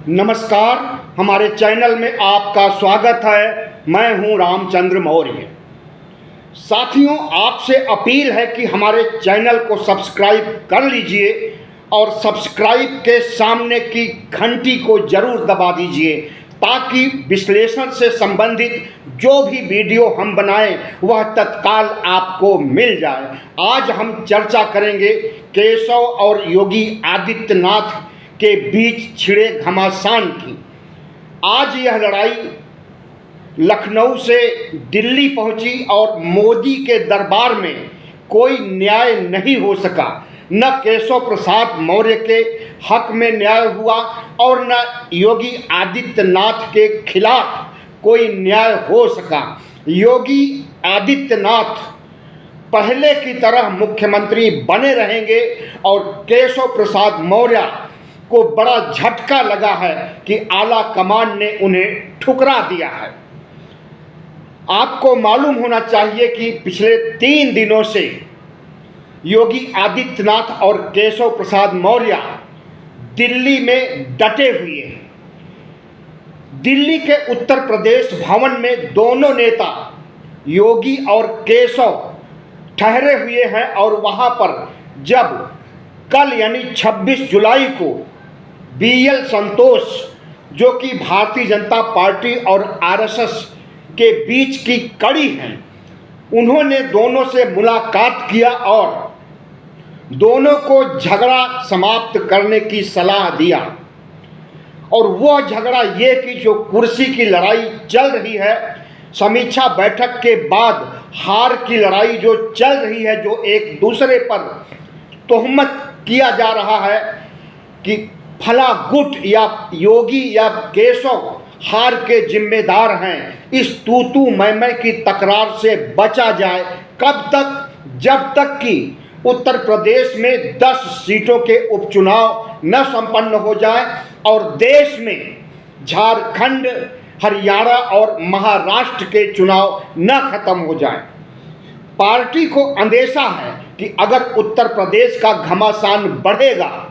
नमस्कार, हमारे चैनल में आपका स्वागत है। मैं हूं रामचंद्र मौर्य। साथियों, आपसे अपील है कि हमारे चैनल को सब्सक्राइब कर लीजिए और सब्सक्राइब के सामने की घंटी को जरूर दबा दीजिए ताकि विश्लेषण से संबंधित जो भी वीडियो हम बनाएं वह तत्काल आपको मिल जाए। आज हम चर्चा करेंगे केशव और योगी आदित्यनाथ के बीच छिड़े घमासान की। आज यह लड़ाई लखनऊ से दिल्ली पहुंची और मोदी के दरबार में कोई न्याय नहीं हो सका। न केशव प्रसाद मौर्य के हक में न्याय हुआ और न योगी आदित्यनाथ के खिलाफ कोई न्याय हो सका। योगी आदित्यनाथ पहले की तरह मुख्यमंत्री बने रहेंगे और केशव प्रसाद मौर्य को बड़ा झटका लगा है कि आला कमान ने उन्हें ठुकरा दिया है। आपको मालूम होना चाहिए कि पिछले 3 दिनों से योगी आदित्यनाथ और केशव प्रसाद मौर्य दिल्ली में डटे हुए हैं। दिल्ली के उत्तर प्रदेश भवन में दोनों नेता योगी और केशव ठहरे हुए हैं और वहां पर जब कल यानी 26 जुलाई को BL संतोष, जो कि भारतीय जनता पार्टी और RSS के बीच की कड़ी हैं, उन्होंने दोनों से मुलाकात किया और दोनों को झगड़ा समाप्त करने की सलाह दिया। और वह झगड़ा ये कि जो कुर्सी की लड़ाई चल रही है, समीक्षा बैठक के बाद हार की लड़ाई जो चल रही है, जो एक दूसरे पर तोहमत किया जा रहा है कि फला गुट या योगी या केशव हार के जिम्मेदार हैं, इस तू मैं की तकरार से बचा जाए। कब तक? जब तक कि उत्तर प्रदेश में 10 सीटों के उपचुनाव न संपन्न हो जाए और देश में झारखंड, हरियाणा और महाराष्ट्र के चुनाव न खत्म हो जाए। पार्टी को अंदेशा है कि अगर उत्तर प्रदेश का घमासान बढ़ेगा,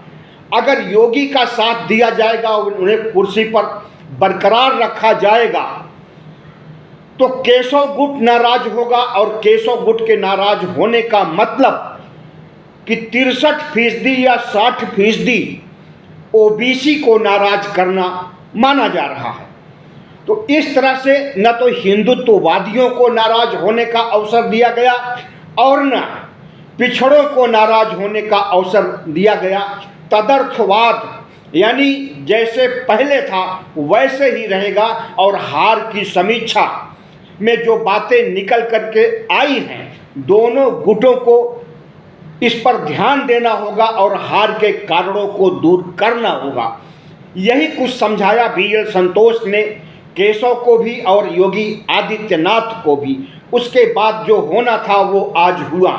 अगर योगी का साथ दिया जाएगा, उन्हें कुर्सी पर बरकरार रखा जाएगा, तो केशव गुट नाराज होगा। और केशव गुट के नाराज होने का मतलब कि 63% या 60% OBC को नाराज करना माना जा रहा है। तो इस तरह से न तो हिंदुत्ववादियों को नाराज होने का अवसर दिया गया और न पिछड़ों को नाराज होने का अवसर दिया गया। तदर्थवाद यानी जैसे पहले था वैसे ही रहेगा और हार की समीक्षा में जो बातें निकल करके आई हैं, दोनों गुटों को इस पर ध्यान देना होगा और हार के कारणों को दूर करना होगा। यही कुछ समझाया BL संतोष ने केशव को भी और योगी आदित्यनाथ को भी। उसके बाद जो होना था वो आज हुआ।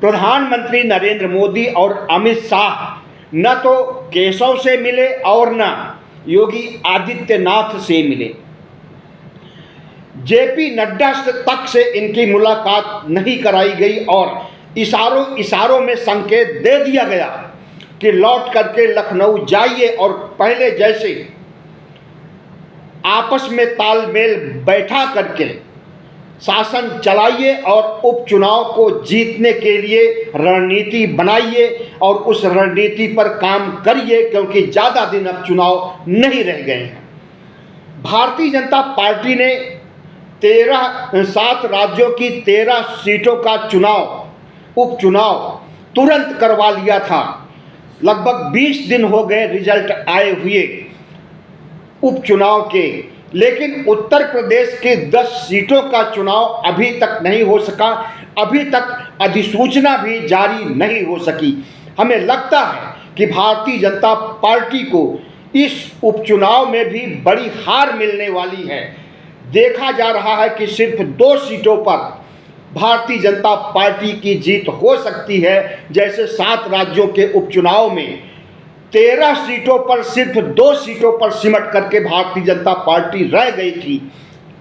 प्रधानमंत्री नरेंद्र मोदी और अमित शाह न तो केशव से मिले और न योगी आदित्यनाथ से मिले। JP नड्डा तक से इनकी मुलाकात नहीं कराई गई और इशारों में संकेत दे दिया गया कि लौट करके लखनऊ जाइए और पहले जैसे आपस में तालमेल बैठा करके शासन चलाइए और उपचुनाव को जीतने के लिए रणनीति बनाइए और उस रणनीति पर काम करिए, क्योंकि ज़्यादा दिन अब चुनाव नहीं रह गए हैं। भारतीय जनता पार्टी ने 7 राज्यों की 13 सीटों का उपचुनाव तुरंत करवा लिया था। लगभग 20 दिन हो गए रिजल्ट आए हुए उपचुनाव के, लेकिन उत्तर प्रदेश के 10 सीटों का चुनाव अभी तक नहीं हो सका। अभी तक अधिसूचना भी जारी नहीं हो सकी। हमें लगता है कि भारतीय जनता पार्टी को इस उपचुनाव में भी बड़ी हार मिलने वाली है। देखा जा रहा है कि सिर्फ 2 सीटों पर भारतीय जनता पार्टी की जीत हो सकती है। जैसे 7 राज्यों के उपचुनाव में 13 सीटों पर सिर्फ 2 सीटों पर सिमट करके भारतीय जनता पार्टी रह गई थी,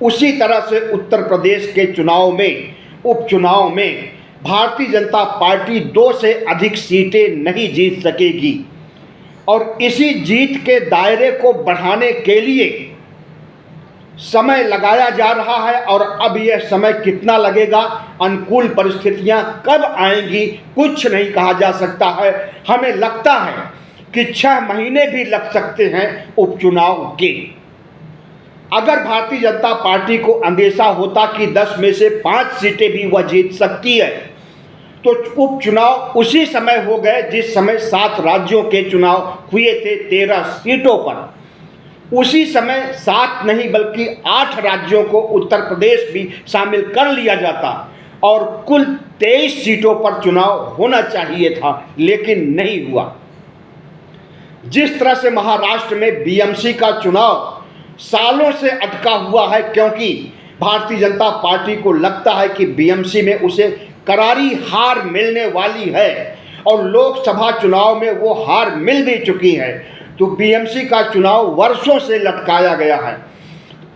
उसी तरह से उत्तर प्रदेश के उपचुनाव में भारतीय जनता पार्टी 2 से अधिक सीटें नहीं जीत सकेगी। और इसी जीत के दायरे को बढ़ाने के लिए समय लगाया जा रहा है। और अब यह समय कितना लगेगा, अनुकूल परिस्थितियां कब आएंगी, कुछ नहीं कहा जा सकता है। हमें लगता है कि 6 महीने भी लग सकते हैं उपचुनाव के। अगर भारतीय जनता पार्टी को अंदेशा होता कि 10 में से 5 सीटें भी वह जीत सकती है, तो उपचुनाव उसी समय हो गए जिस समय 7 राज्यों के चुनाव हुए थे 13 सीटों पर। उसी समय 7 नहीं बल्कि 8 राज्यों को उत्तर प्रदेश भी शामिल कर लिया जाता और कुल 23 सीटों पर चुनाव होना चाहिए था, लेकिन नहीं हुआ। जिस तरह से महाराष्ट्र में बीएमसी का चुनाव सालों से अटका हुआ है, क्योंकि भारतीय जनता पार्टी को लगता है कि बीएमसी में उसे करारी हार मिलने वाली है और लोकसभा चुनाव में वो हार मिल भी चुकी है, तो बीएमसी का चुनाव वर्षों से लटकाया गया है।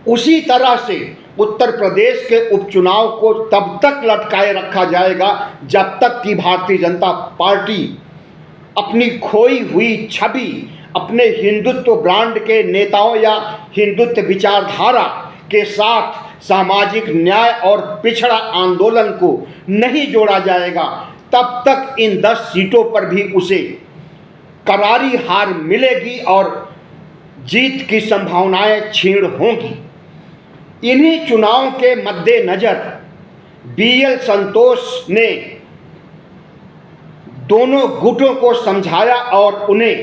उसी तरह से उत्तर प्रदेश के उपचुनाव को तब तक लटकाए रखा जाएगा जब तक कि भारतीय जनता पार्टी अपनी खोई हुई छवि, अपने हिंदुत्व ब्रांड के नेताओं या हिंदुत्व विचारधारा के साथ सामाजिक न्याय और पिछड़ा आंदोलन को नहीं जोड़ा जाएगा, तब तक इन 10 सीटों पर भी उसे करारी हार मिलेगी और जीत की संभावनाएं क्षीण होंगी। इन्हीं चुनाव के मद्देनजर बीएल संतोष ने दोनों गुटों को समझाया और उन्हें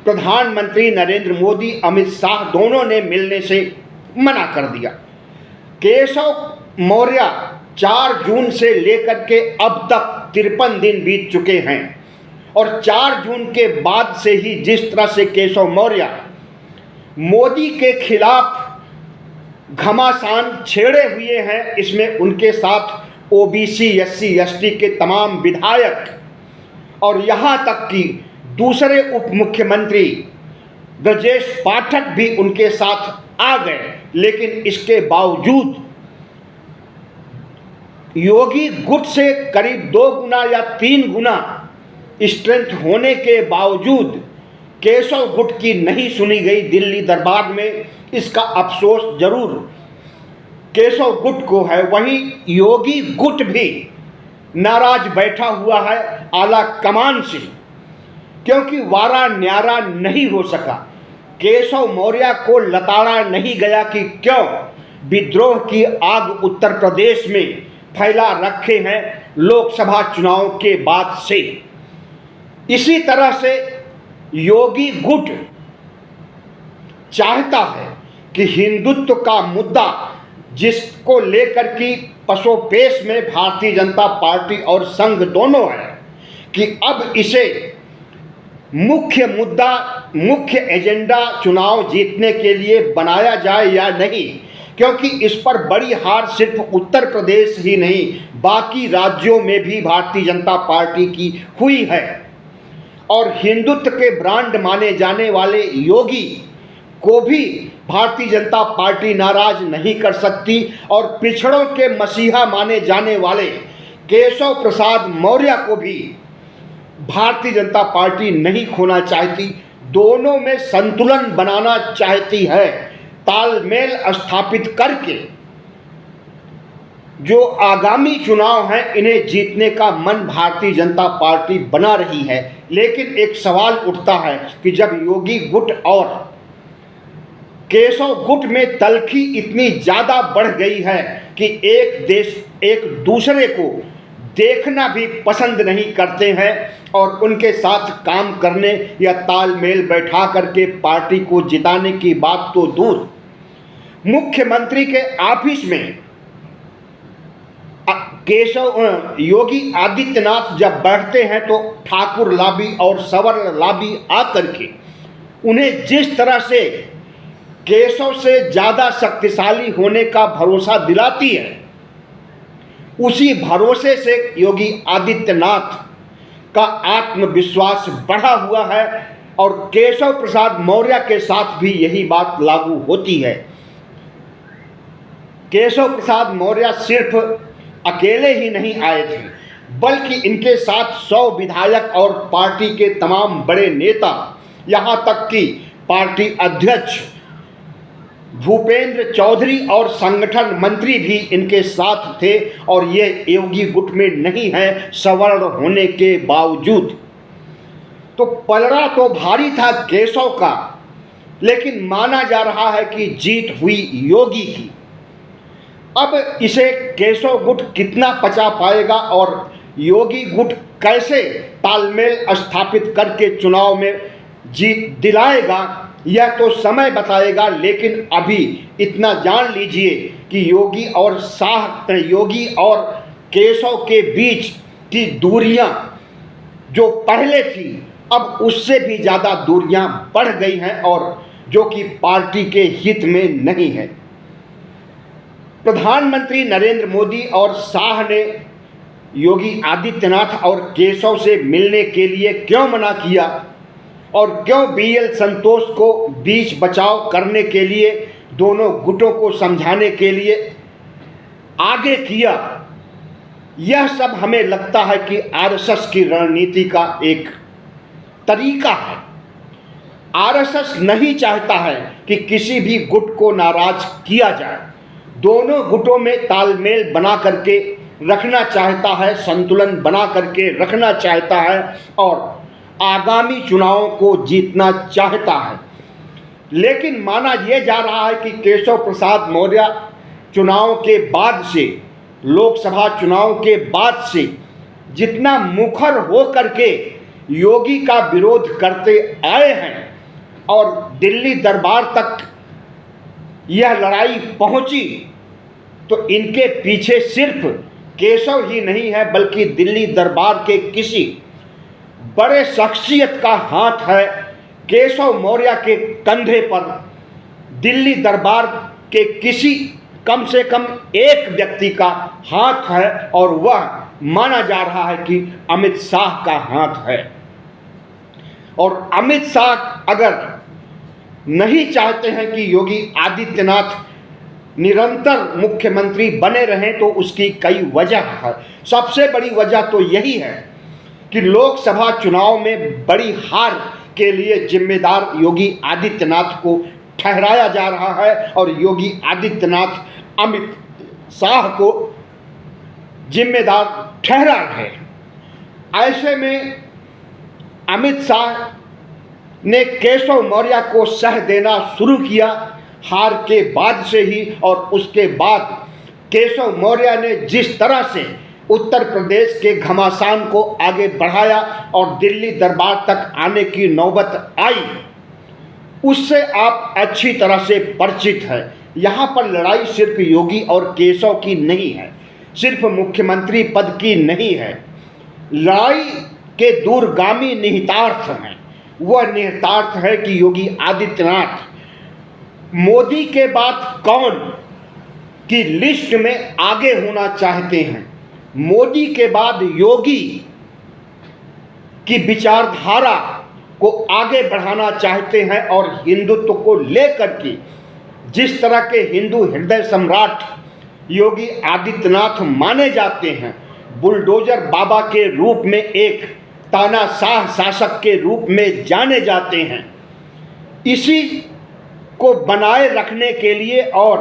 प्रधानमंत्री नरेंद्र मोदी, अमित शाह दोनों ने मिलने से मना कर दिया। केशव मौर्य 4 जून से लेकर के अब तक 53 दिन बीत चुके हैं और 4 जून के बाद से ही जिस तरह से केशव मौर्य मोदी के खिलाफ घमासान छेड़े हुए हैं, इसमें उनके साथ ओबीसी, एससी, एसटी के तमाम विधायक और यहाँ तक कि दूसरे उप मुख्यमंत्री ब्रजेश पाठक भी उनके साथ आ गए। लेकिन इसके बावजूद योगी गुट से करीब 2 गुना या 3 गुना स्ट्रेंथ होने के बावजूद केशव गुट की नहीं सुनी गई दिल्ली दरबार में। इसका अफसोस जरूर केशव गुट को है। वहीं योगी गुट भी नाराज बैठा हुआ है आला कमान से, क्योंकि वारा न्यारा नहीं हो सका। केशव मौर्य को लताड़ा नहीं गया कि क्यों विद्रोह की आग उत्तर प्रदेश में फैला रखे हैं लोकसभा चुनाव के बाद से। इसी तरह से योगी गुट चाहता है कि हिंदुत्व का मुद्दा, जिसको लेकर कि पसोपेश में भारतीय जनता पार्टी और संघ दोनों है, कि अब इसे मुख्य मुद्दा, मुख्य एजेंडा चुनाव जीतने के लिए बनाया जाए या नहीं, क्योंकि इस पर बड़ी हार सिर्फ उत्तर प्रदेश ही नहीं बाकी राज्यों में भी भारतीय जनता पार्टी की हुई है। और हिंदुत्व के ब्रांड माने जाने वाले योगी को भी भारतीय जनता पार्टी नाराज नहीं कर सकती और पिछड़ों के मसीहा माने जाने वाले केशव प्रसाद मौर्य को भी भारतीय जनता पार्टी नहीं खोना चाहती। दोनों में संतुलन बनाना चाहती है, तालमेल स्थापित करके जो आगामी चुनाव हैं इन्हें जीतने का मन भारतीय जनता पार्टी बना रही है। लेकिन एक सवाल उठता है कि जब योगी गुट और केशव गुट में तलखी इतनी ज़्यादा बढ़ गई है कि एक देश एक दूसरे को देखना भी पसंद नहीं करते हैं और उनके साथ काम करने या तालमेल बैठा करके पार्टी को जिताने की बात तो दूर, मुख्यमंत्री के ऑफिस में योगी आदित्यनाथ जब बैठते हैं तो ठाकुर लाबी और सवर्ण लाबी आकर के उन्हें जिस तरह से केशव से ज़्यादा शक्तिशाली होने का भरोसा दिलाती है, उसी भरोसे से योगी आदित्यनाथ का आत्मविश्वास बढ़ा हुआ है और केशव प्रसाद मौर्य के साथ भी यही बात लागू होती है। केशव प्रसाद मौर्य सिर्फ अकेले ही नहीं आए थे, बल्कि इनके साथ 100 विधायक और पार्टी के तमाम बड़े नेता यहाँ तक कि पार्टी अध्यक्ष भूपेंद्र चौधरी और संगठन मंत्री भी इनके साथ थे और ये योगी गुट में नहीं है सवर्ण होने के बावजूद। तो पलड़ा तो भारी था केशव का, लेकिन माना जा रहा है कि जीत हुई योगी की। अब इसे केशव गुट कितना पचा पाएगा और योगी गुट कैसे तालमेल स्थापित करके चुनाव में जीत दिलाएगा, यह तो समय बताएगा। लेकिन अभी इतना जान लीजिए कि योगी और केशव के बीच की दूरियां जो पहले थी अब उससे भी ज़्यादा दूरियां बढ़ गई हैं और जो कि पार्टी के हित में नहीं है। प्रधानमंत्री नरेंद्र मोदी और शाह ने योगी आदित्यनाथ और केशव से मिलने के लिए क्यों मना किया और क्यों बीएल संतोष को बीच बचाव करने के लिए दोनों गुटों को समझाने के लिए आगे किया, यह सब हमें लगता है कि आरएसएस की रणनीति का एक तरीका है। आरएसएस नहीं चाहता है कि किसी भी गुट को नाराज किया जाए, दोनों गुटों में तालमेल बना करके रखना चाहता है, संतुलन बना करके रखना चाहता है और आगामी चुनावों को जीतना चाहता है। लेकिन माना यह जा रहा है कि केशव प्रसाद मौर्य चुनाव के बाद से, लोकसभा चुनाव के बाद से जितना मुखर हो करके योगी का विरोध करते आए हैं और दिल्ली दरबार तक यह लड़ाई पहुंची, तो इनके पीछे सिर्फ केशव ही नहीं है बल्कि दिल्ली दरबार के किसी बड़े शख्सियत का हाथ है। केशव मौर्य के कंधे पर दिल्ली दरबार के किसी कम से कम एक व्यक्ति का हाथ है और वह माना जा रहा है कि अमित शाह का हाथ है। और अमित शाह अगर नहीं चाहते हैं कि योगी आदित्यनाथ निरंतर मुख्यमंत्री बने रहें तो उसकी कई वजह है। सबसे बड़ी वजह तो यही है कि लोकसभा चुनाव में बड़ी हार के लिए जिम्मेदार योगी आदित्यनाथ को ठहराया जा रहा है और योगी आदित्यनाथ अमित शाह को जिम्मेदार ठहरा है। ऐसे में अमित शाह ने केशव मौर्य को सह देना शुरू किया हार के बाद से ही, और उसके बाद केशव मौर्य ने जिस तरह से उत्तर प्रदेश के घमासान को आगे बढ़ाया और दिल्ली दरबार तक आने की नौबत आई, उससे आप अच्छी तरह से परिचित हैं। यहाँ पर लड़ाई सिर्फ योगी और केशव की नहीं है, सिर्फ मुख्यमंत्री पद की नहीं है। लड़ाई के दूरगामी निहितार्थ हैं। वह निहितार्थ है कि योगी आदित्यनाथ मोदी के बाद कौन की लिस्ट में आगे होना चाहते हैं, मोदी के बाद योगी की विचारधारा को आगे बढ़ाना चाहते हैं और हिंदुत्व को लेकर के जिस तरह के हिंदू हृदय सम्राट योगी आदित्यनाथ माने जाते हैं, बुलडोजर बाबा के रूप में, एक तानाशाह शासक के रूप में जाने जाते हैं, इसी को बनाए रखने के लिए और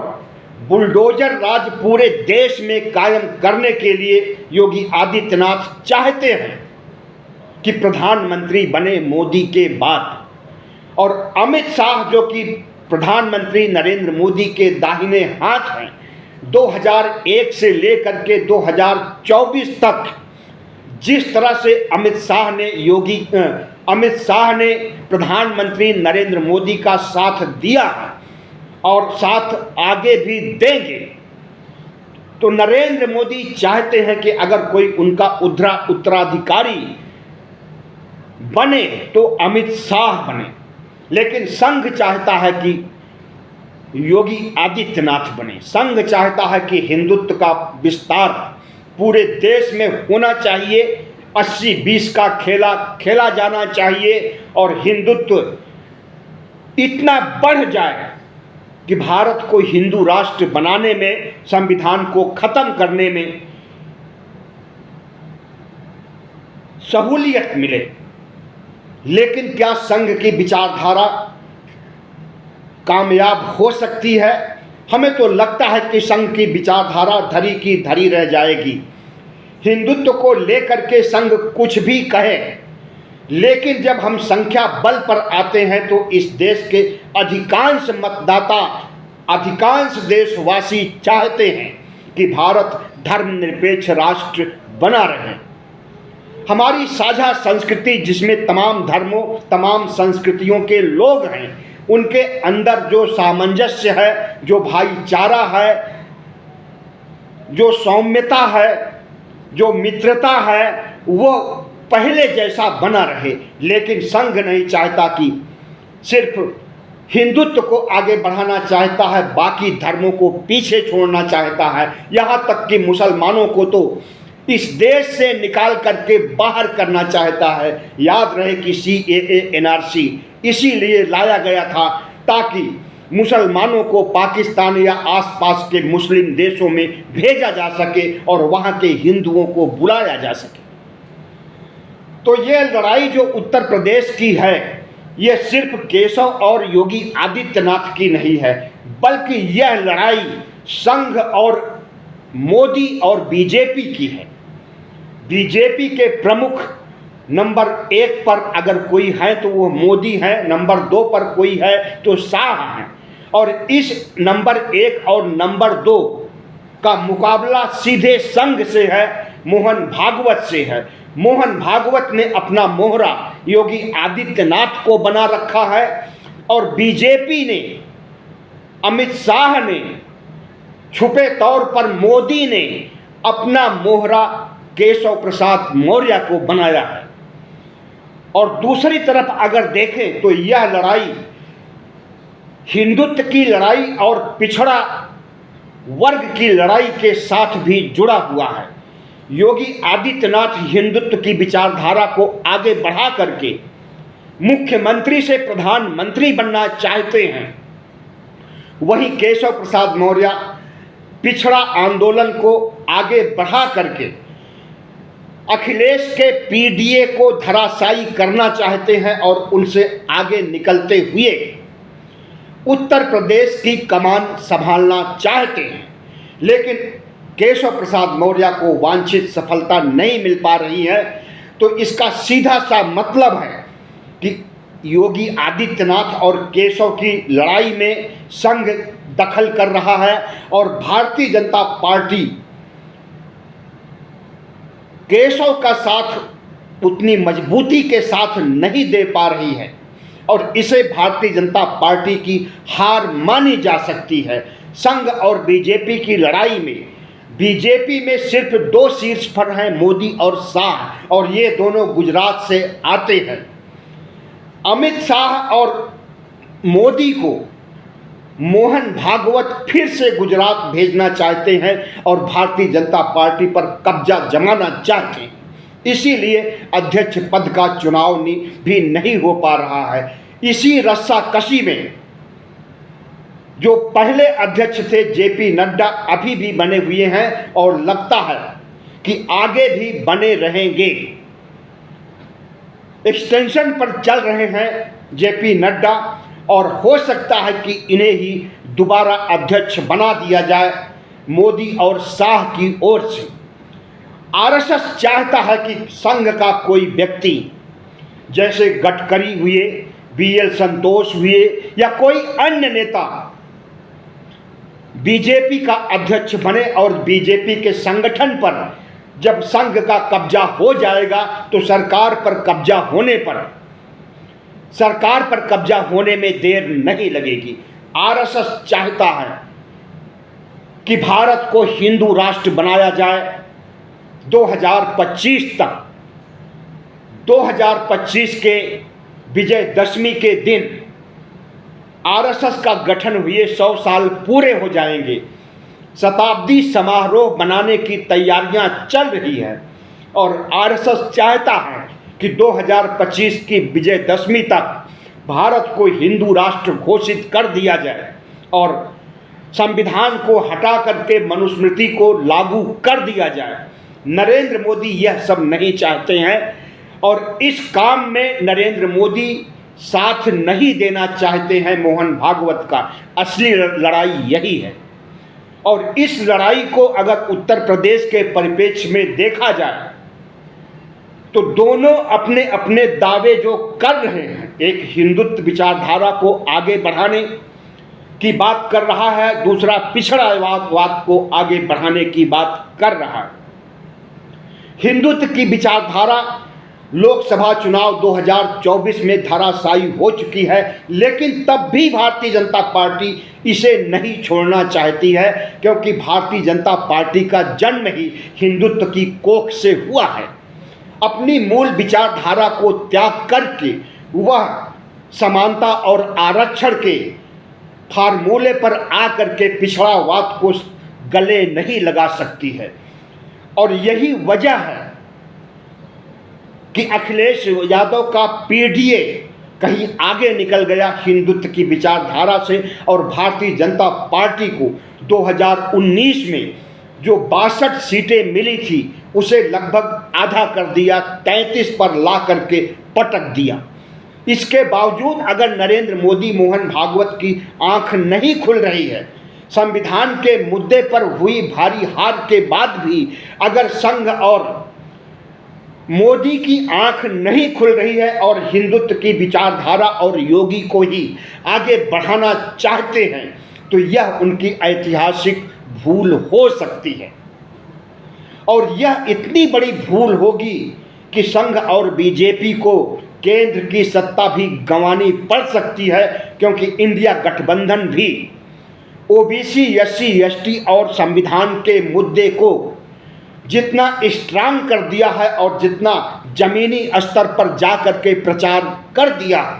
बुलडोजर राज पूरे देश में कायम करने के लिए योगी आदित्यनाथ चाहते हैं कि प्रधानमंत्री बने मोदी के बाद। और अमित शाह जो कि प्रधानमंत्री नरेंद्र मोदी के दाहिने हाथ हैं, 2001 से लेकर के 2024 तक जिस तरह से अमित शाह ने प्रधानमंत्री नरेंद्र मोदी का साथ दिया है और साथ आगे भी देंगे, तो नरेंद्र मोदी चाहते हैं कि अगर कोई उनका उत्तराधिकारी बने तो अमित शाह बने, लेकिन संघ चाहता है कि योगी आदित्यनाथ बने। संघ चाहता है कि हिंदुत्व का विस्तार पूरे देश में होना चाहिए, 80-20 का खेला जाना चाहिए और हिंदुत्व इतना बढ़ जाए कि भारत को हिंदू राष्ट्र बनाने में, संविधान को खत्म करने में सहूलियत मिले। लेकिन क्या संघ की विचारधारा कामयाब हो सकती है? हमें तो लगता है कि संघ की विचारधारा धरी की धरी रह जाएगी। हिंदुत्व को लेकर के संघ कुछ भी कहे, लेकिन जब हम संख्या बल पर आते हैं तो इस देश के अधिकांश मतदाता, अधिकांश देशवासी चाहते हैं कि भारत धर्मनिरपेक्ष राष्ट्र बना रहे। हमारी साझा संस्कृति, जिसमें तमाम धर्मों, तमाम संस्कृतियों के लोग हैं, उनके अंदर जो सामंजस्य है, जो भाईचारा है, जो सौम्यता है, जो मित्रता है, वो पहले जैसा बना रहे। लेकिन संघ नहीं चाहता कि सिर्फ हिंदुत्व को आगे बढ़ाना चाहता है, बाकी धर्मों को पीछे छोड़ना चाहता है। यहाँ तक कि मुसलमानों को तो इस देश से निकाल करके बाहर करना चाहता है। याद रहे कि CAA NRC इसीलिए लाया गया था ताकि मुसलमानों को पाकिस्तान या आसपास के मुस्लिम देशों में भेजा जा सके और वहाँ के हिंदुओं को बुलाया जा सके। तो ये लड़ाई जो उत्तर प्रदेश की है, ये सिर्फ केशव और योगी आदित्यनाथ की नहीं है, बल्कि यह लड़ाई संघ और मोदी और बीजेपी की है। बीजेपी के प्रमुख नंबर 1 पर अगर कोई है तो वो मोदी है, नंबर 2 पर कोई है तो शाह है। और इस नंबर 1 और नंबर 2 का मुकाबला सीधे संघ से है, मोहन भागवत से है। मोहन भागवत ने अपना मोहरा योगी आदित्यनाथ को बना रखा है और बीजेपी ने, अमित शाह ने, छुपे तौर पर मोदी ने अपना मोहरा केशव प्रसाद मौर्य को बनाया है। और दूसरी तरफ अगर देखें तो यह लड़ाई हिंदुत्व की लड़ाई और पिछड़ा वर्ग की लड़ाई के साथ भी जुड़ा हुआ है। योगी आदित्यनाथ हिंदुत्व की विचारधारा को आगे बढ़ा करके मुख्यमंत्री से प्रधानमंत्री बनना चाहते हैं, वहीं केशव प्रसाद मौर्य पिछड़ा आंदोलन को आगे बढ़ा करके अखिलेश के PDA को धराशायी करना चाहते हैं और उनसे आगे निकलते हुए उत्तर प्रदेश की कमान संभालना चाहते हैं। लेकिन केशव प्रसाद मौर्य को वांछित सफलता नहीं मिल पा रही है। तो इसका सीधा सा मतलब है कि योगी आदित्यनाथ और केशव की लड़ाई में संघ दखल कर रहा है और भारतीय जनता पार्टी केशव का साथ उतनी मजबूती के साथ नहीं दे पा रही है और इसे भारतीय जनता पार्टी की हार मानी जा सकती है। संघ और बीजेपी की लड़ाई में बीजेपी में सिर्फ 2 शीर्ष पर हैं, मोदी और शाह, और ये दोनों गुजरात से आते हैं। अमित शाह और मोदी को मोहन भागवत फिर से गुजरात भेजना चाहते हैं और भारतीय जनता पार्टी पर कब्जा जमाना चाहते हैं। इसीलिए अध्यक्ष पद का चुनाव भी नहीं हो पा रहा है। इसी रस्साकशी में जो पहले अध्यक्ष थे JP नड्डा अभी भी बने हुए हैं और लगता है कि आगे भी बने रहेंगे। एक्सटेंशन पर चल रहे हैं JP नड्डा और हो सकता है कि इन्हें ही दोबारा अध्यक्ष बना दिया जाए मोदी और शाह की ओर से। RSS चाहता है कि संघ का कोई व्यक्ति, जैसे गडकरी हुए, BL संतोष हुए या कोई अन्य नेता बीजेपी का अध्यक्ष बने और बीजेपी के संगठन पर जब संघ का कब्जा हो जाएगा तो सरकार पर कब्जा होने में देर नहीं लगेगी। RSS चाहता है कि भारत को हिंदू राष्ट्र बनाया जाए 2025 तक। 2025 के विजयदशमी के दिन RSS का गठन हुए 100 साल पूरे हो जाएंगे। शताब्दी समारोह बनाने की तैयारियां चल रही है और RSS चाहता है कि 2025 की विजयदशमी तक भारत को हिंदू राष्ट्र घोषित कर दिया जाए और संविधान को हटा करके मनुस्मृति को लागू कर दिया जाए। नरेंद्र मोदी यह सब नहीं चाहते हैं और इस काम में नरेंद्र मोदी साथ नहीं देना चाहते हैं मोहन भागवत का। असली लड़ाई यही है। और इस लड़ाई को अगर उत्तर प्रदेश के परिप्रेक्ष्य में देखा जाए तो दोनों अपने अपने दावे जो कर रहे हैं, एक हिंदुत्व विचारधारा को आगे बढ़ाने की बात कर रहा है, दूसरा पिछड़ावाद को आगे बढ़ाने की बात कर रहा है। हिंदुत्व की विचारधारा लोकसभा चुनाव 2024 में धराशायी हो चुकी है, लेकिन तब भी भारतीय जनता पार्टी इसे नहीं छोड़ना चाहती है, क्योंकि भारतीय जनता पार्टी का जन्म ही हिंदुत्व की कोख से हुआ है। अपनी मूल विचारधारा को त्याग करके वह समानता और आरक्षण के फार्मूले पर आकर के पिछड़ावाद को गले नहीं लगा सकती है। और यही वजह है कि अखिलेश यादव का पीडीए कहीं आगे निकल गया हिंदुत्व की विचारधारा से, और भारतीय जनता पार्टी को 2019 में जो 62 सीटें मिली थी उसे लगभग आधा कर दिया, 33 पर ला करके पटक दिया। इसके बावजूद अगर नरेंद्र मोदी मोहन भागवत की आंख नहीं खुल रही है, संविधान के मुद्दे पर हुई भारी हार के बाद भी अगर संघ और मोदी की आंख नहीं खुल रही है और हिंदुत्व की विचारधारा और योगी को ही आगे बढ़ाना चाहते हैं, तो यह उनकी ऐतिहासिक भूल हो सकती है। और यह इतनी बड़ी भूल होगी कि संघ और बीजेपी को केंद्र की सत्ता भी गंवानी पड़ सकती है, क्योंकि इंडिया गठबंधन भी ओबीसी, एससी, एसटी और संविधान के मुद्दे को जितना स्ट्रांग कर दिया है और जितना जमीनी स्तर पर जा कर के प्रचार कर दिया है,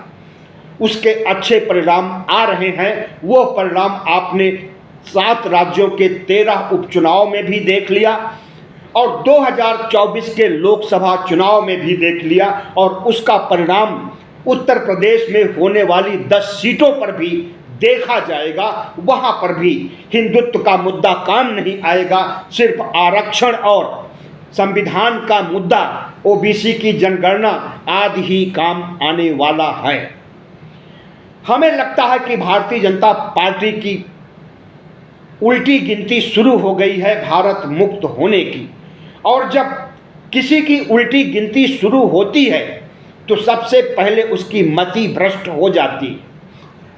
उसके अच्छे परिणाम आ रहे हैं। वो परिणाम आपने 7 राज्यों के 13 उपचुनाव में भी देख लिया और 2024 के लोकसभा चुनाव में भी देख लिया, और उसका परिणाम उत्तर प्रदेश में होने वाली 10 सीटों पर भी देखा जाएगा। वहां पर भी हिंदुत्व का मुद्दा काम नहीं आएगा, सिर्फ आरक्षण और संविधान का मुद्दा, ओबीसी की जनगणना आदि ही काम आने वाला है। हमें लगता है कि भारतीय जनता पार्टी की उल्टी गिनती शुरू हो गई है भारत मुक्त होने की, और जब किसी की उल्टी गिनती शुरू होती है तो सबसे पहले उसकी मति भ्रष्ट हो जाती है।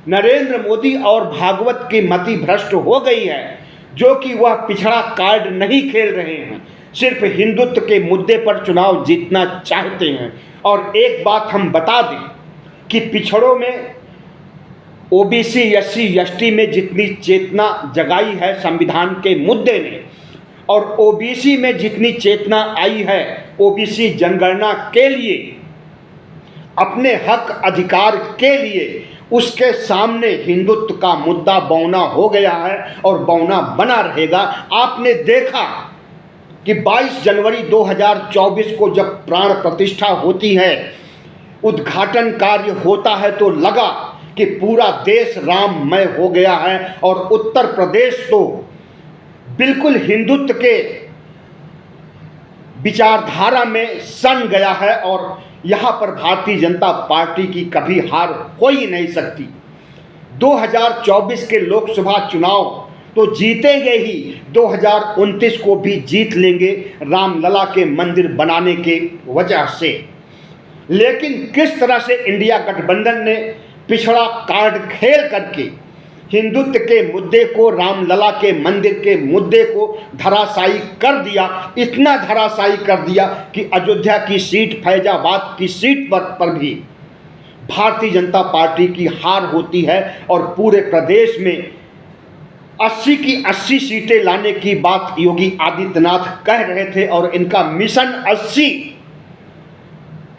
नरेंद्र मोदी और भागवत की मति भ्रष्ट हो गई है, जो कि वह पिछड़ा कार्ड नहीं खेल रहे हैं, सिर्फ हिंदुत्व के मुद्दे पर चुनाव जीतना चाहते हैं। और एक बात हम बता दें कि पिछड़ों में ओबीसी, एससी, एसटी में जितनी चेतना जगाई है संविधान के मुद्दे ने, और ओबीसी में जितनी चेतना आई है ओबीसी जनगणना के लिए, अपने हक अधिकार के लिए, उसके सामने हिंदुत्व का मुद्दा बौना हो गया है और बौना बना रहेगा। आपने देखा कि 22 जनवरी 2024 को जब प्राण प्रतिष्ठा होती है, उद्घाटन कार्य होता है, तो लगा कि पूरा देश राममय हो गया है और उत्तर प्रदेश तो बिल्कुल हिंदुत्व के विचारधारा में सन गया है, और यहाँ पर भारतीय जनता पार्टी की कभी हार हो ही नहीं सकती। 2024 के लोकसभा चुनाव तो जीतेंगे ही, 2029 को भी जीत लेंगे रामलला के मंदिर बनाने के वजह से। लेकिन किस तरह से इंडिया गठबंधन ने पिछड़ा कार्ड खेल करके हिंदुत्व के मुद्दे को, रामलला के मंदिर के मुद्दे को धराशायी कर दिया, इतना धराशायी कर दिया कि अयोध्या की सीट, फैजाबाद की सीट पर भी भारतीय जनता पार्टी की हार होती है, और पूरे प्रदेश में 80 की 80 सीटें लाने की बात योगी आदित्यनाथ कह रहे थे, और इनका मिशन 80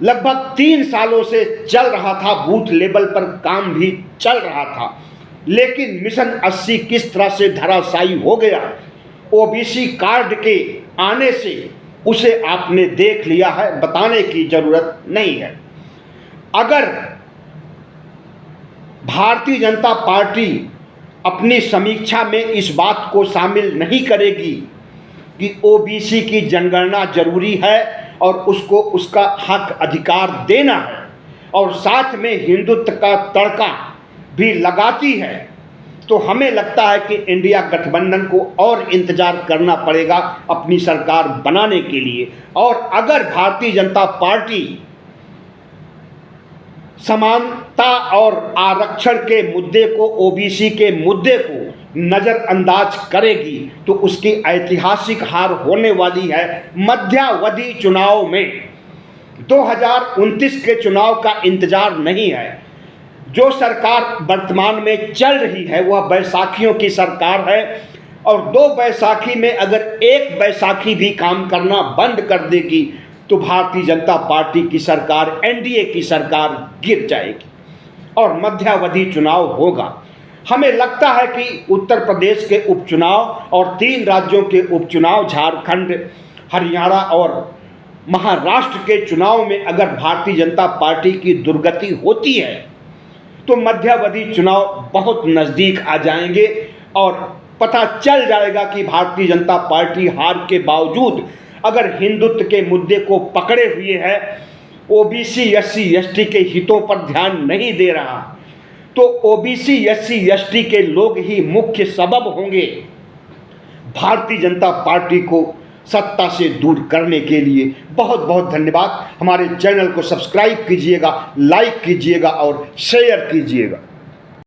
लगभग 3 सालों से चल रहा था, बूथ लेवल पर काम भी चल रहा था। लेकिन मिशन 80 किस तरह से धराशायी हो गया ओबीसी कार्ड के आने से, उसे आपने देख लिया है, बताने की जरूरत नहीं है। अगर भारतीय जनता पार्टी अपनी समीक्षा में इस बात को शामिल नहीं करेगी कि ओबीसी की जनगणना जरूरी है और उसको उसका हक अधिकार देना है और साथ में हिंदुत्व का तड़का भी लगाती है, तो हमें लगता है कि इंडिया गठबंधन को और इंतजार करना पड़ेगा अपनी सरकार बनाने के लिए। और अगर भारतीय जनता पार्टी समानता और आरक्षण के मुद्दे को, ओबीसी के मुद्दे को नज़रअंदाज करेगी तो उसकी ऐतिहासिक हार होने वाली है। मध्यावधि चुनाव में 2029 के चुनाव का इंतजार नहीं है। जो सरकार वर्तमान में चल रही है वह बैसाखियों की सरकार है और 2 बैसाखी में अगर एक बैसाखी भी काम करना बंद कर देगी तो भारतीय जनता पार्टी की सरकार, एनडीए की सरकार गिर जाएगी और मध्यावधि चुनाव होगा। हमें लगता है कि उत्तर प्रदेश के उपचुनाव और 3 राज्यों के उपचुनाव, झारखंड, हरियाणा और महाराष्ट्र के चुनाव में अगर भारतीय जनता पार्टी की दुर्गति होती है तो मध्यावधि चुनाव बहुत नज़दीक आ जाएंगे और पता चल जाएगा कि भारतीय जनता पार्टी हार के बावजूद अगर हिंदुत्व के मुद्दे को पकड़े हुए है, ओबीसी एससी एसटी के हितों पर ध्यान नहीं दे रहा, तो ओबीसी एससी एसटी के लोग ही मुख्य सबब होंगे भारतीय जनता पार्टी को सत्ता से दूर करने के लिए। बहुत बहुत धन्यवाद। हमारे चैनल को सब्सक्राइब कीजिएगा, लाइक कीजिएगा और शेयर कीजिएगा।